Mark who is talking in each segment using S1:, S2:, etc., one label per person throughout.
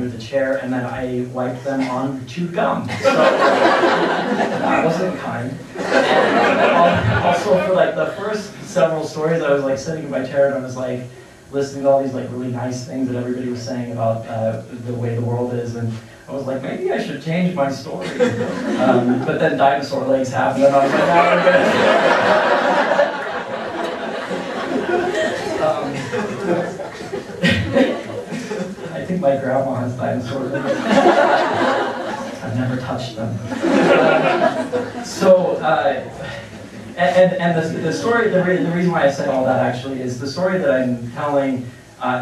S1: under the chair, and then I wiped them on the chewed gum. So that wasn't kind. And also for like the first several stories, I was like sitting in my chair and I was like listening to all these like really nice things that everybody was saying about the way the world is, and I was like, maybe I should change my story. But then dinosaur legs happened, and I was like, oh, we're good. I think my grandma has dinosaur legs. I've never touched them. The story, the reason why I said all that actually is the story that I'm telling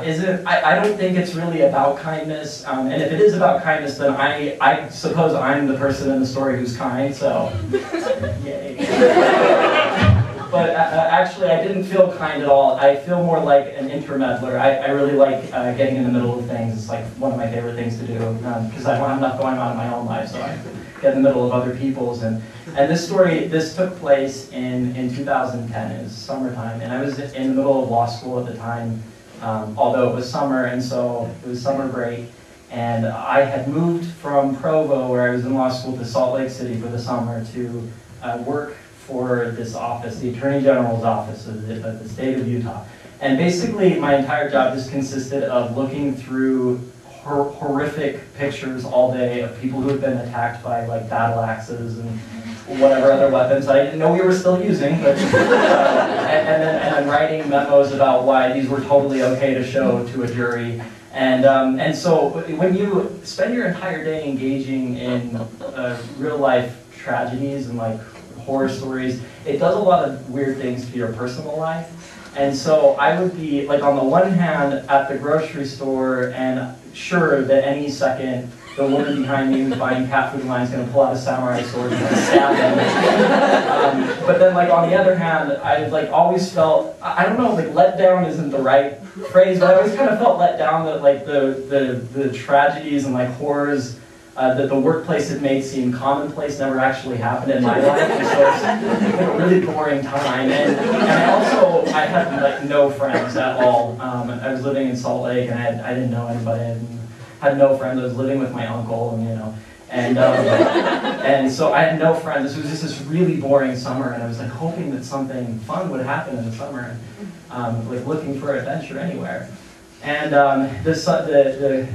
S1: isn't, I don't think it's really about kindness, and if it is about kindness, then I suppose I'm the person in the story who's kind, so yay. But actually I didn't feel kind at all. I feel more like an intermeddler. I really like getting in the middle of things. It's like one of my favorite things to do, because I don't have enough going on in my own life, so I get in the middle of other people's. And this story, this took place in 2010. It was summertime, and I was in the middle of law school at the time, although it was summer, and so it was summer break. And I had moved from Provo, where I was in law school, to Salt Lake City for the summer to work for this office, the Attorney General's office of the state of Utah. And basically my entire job just consisted of looking through horrific pictures all day of people who had been attacked by like battle axes and whatever other weapons I didn't know we were still using, but, and I'm writing memos about why these were totally okay to show to a jury. And so when you spend your entire day engaging in real life tragedies and like horror stories, it does a lot of weird things to your personal life. And so I would be, like, on the one hand at the grocery store and sure that any second the woman behind me who's buying cat food in line is going to pull out a samurai sword and stab me. But then, like, on the other hand, I like always felt, I don't know, like, let down isn't the right phrase, but I always kind of felt let down that like the tragedies and like horrors that the workplace had made seem commonplace never actually happened in my life, and so it's been a really boring time. And I had like no friends at all. I was living in Salt Lake, and I didn't know anybody. I had no friends. I was living with my uncle, and so I had no friends. This was just this really boring summer, and I was like hoping that something fun would happen in the summer, like looking for adventure anywhere. And the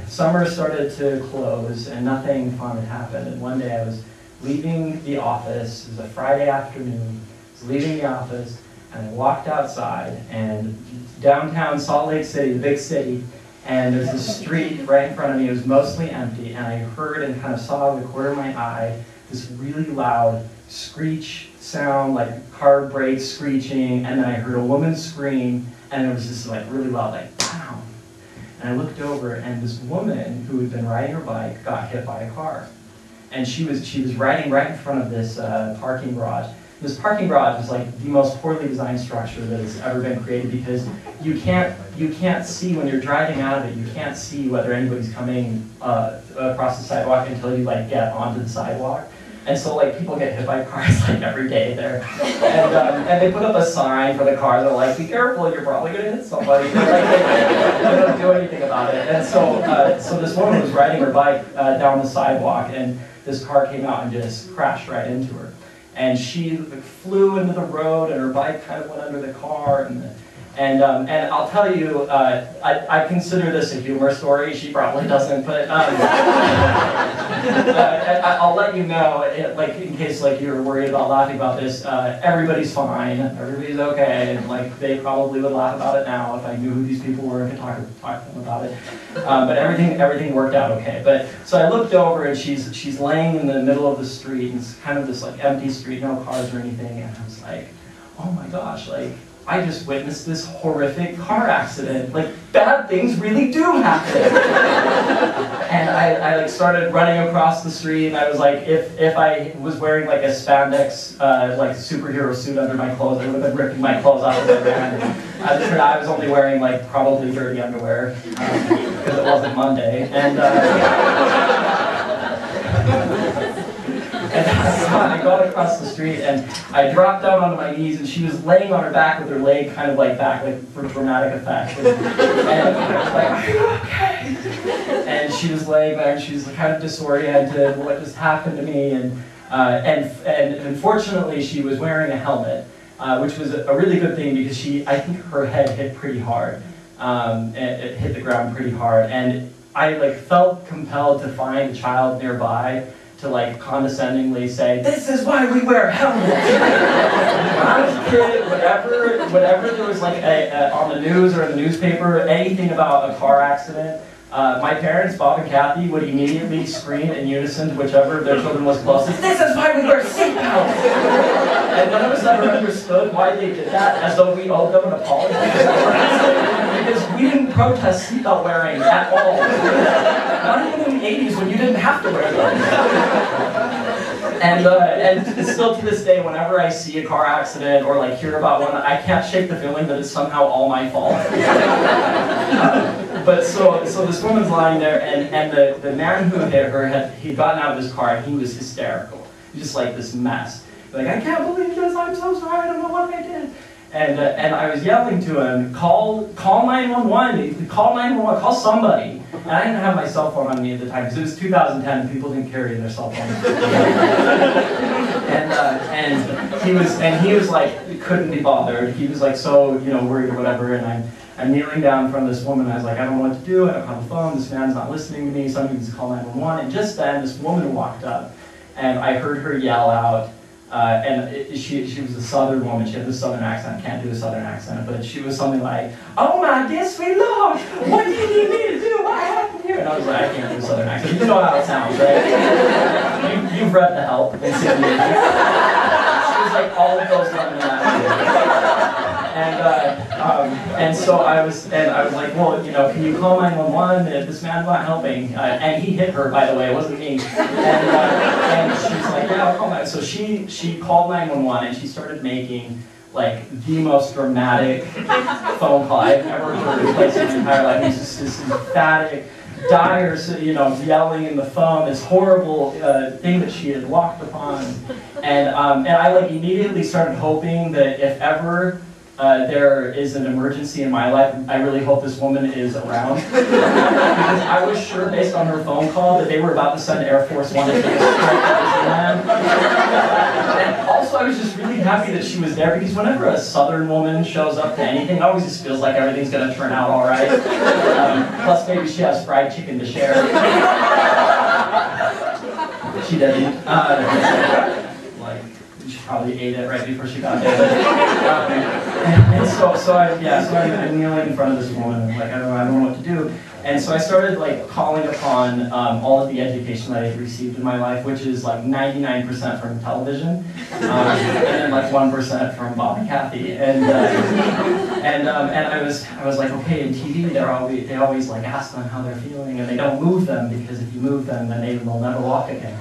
S1: summer started to close and nothing fun had happened. And one day I was leaving the office, it was a Friday afternoon, I was leaving the office and I walked outside, and downtown Salt Lake City, the big city, and there's this street right in front of me. It was mostly empty, and I heard and kind of saw in the corner of my eye this really loud screech sound, like car brakes screeching, and then I heard a woman scream, and it was just like really loud, like pow. And I looked over, and this woman who had been riding her bike got hit by a car. And she was riding right in front of this parking garage. This parking garage is like the most poorly designed structure that has ever been created, because you can't see when you're driving out of it. You can't see whether anybody's coming across the sidewalk until you like get onto the sidewalk. And so like people get hit by cars like every day there. And they put up a sign for the cars that are like, be careful, you're probably gonna hit somebody. They don't do anything about it. And so this woman was riding her bike down the sidewalk, and this car came out and just crashed right into her. And she flew into the road, and her bike kind of went under the car. And I'll tell you, I consider this a humor story. She probably doesn't, but I'll let you know, like in case like you're worried about laughing about this. Everybody's fine. Everybody's okay. And like they probably would laugh about it now if I knew who these people were and could talk to them about it. But everything worked out okay. But so I looked over, and she's laying in the middle of the street, and it's kind of this like empty street, no cars or anything. And I was like, oh my gosh, like, I just witnessed this horrific car accident. Like, bad things really do happen. And I like started running across the street, and I was like, if I was wearing like a spandex like superhero suit under my clothes, I would have been ripping my clothes off as I ran. I was only wearing like probably dirty underwear because it wasn't Monday. And I got across the street, and I dropped down onto my knees, and she was laying on her back with her leg kind of like back, like for dramatic effect. And I was like, are you okay? And she was laying there and she was kind of disoriented, what just happened to me, and unfortunately she was wearing a helmet, which was a really good thing because I think her head hit pretty hard. It hit the ground pretty hard, and I like felt compelled to find a child nearby to like condescendingly say, "This is why we wear helmets." When I was a kid, whatever there was like on the news or in the newspaper, anything about a car accident, my parents, Bob and Kathy, would immediately scream in unison to whichever of their children was closest, "This is why we wear seatbelts!" And none of us ever understood why they did that, as though we owed them an apology. Because we didn't protest seatbelt wearing at all. Not even in the 80s when you didn't have to wear them. And still to this day, whenever I see a car accident or like hear about one, I can't shake the feeling that it's somehow all my fault. But so this woman's lying there, and the man who hit her, he'd gotten out of his car and he was hysterical. He was just like this mess. Like, "I can't believe this, I'm so sorry, I don't know what I did." And I was yelling to him, call 911, call 911, call somebody. And I didn't have my cell phone on me at the time, because it was 2010 and people didn't carry their cell phones. and he was like, couldn't be bothered. He was like so, worried or whatever, and I'm kneeling down in front of this woman. I was like, I don't know what to do, I don't have a phone, this man's not listening to me, somebody needs to call 911. And just then, this woman walked up, and I heard her yell out, she was a southern woman, she had this southern accent, I can't do a southern accent, but she was something like, "Oh my dear sweet Lord, what do you need me to do? What happened here?" And I was like, I can't do a southern accent. You know how it sounds, right? You've read The Help, basically. She was like all of those women in that movie. And so I was like, well, can you call 911? This man's not helping. And he hit her, by the way, it wasn't me. And she's like, yeah, I'll call 911. So she called 911 and she started making like the most dramatic phone call I've ever heard in place in my entire life. It was just this emphatic, dire, yelling in the phone, this horrible thing that she had walked upon. And I like immediately started hoping that if ever there is an emergency in my life, I really hope this woman is around. Because I was sure, based on her phone call, that they were about to send Air Force One to take us straight to Disneyland. And also, I was just really happy that she was there, because whenever a southern woman shows up to anything, it always just feels like everything's going to turn out all right. Plus, maybe she has fried chicken to share. She didn't. She probably ate it right before she got there. And so I'm kneeling in front of this woman, and like I don't know what to do. And so I started like calling upon all of the education that I had received in my life, which is like 99% from television, and then like 1% from Bob and Kathy. And I was like, okay, in TV they always like ask them how they're feeling, and they don't move them, because if you move them, then they'll never walk again.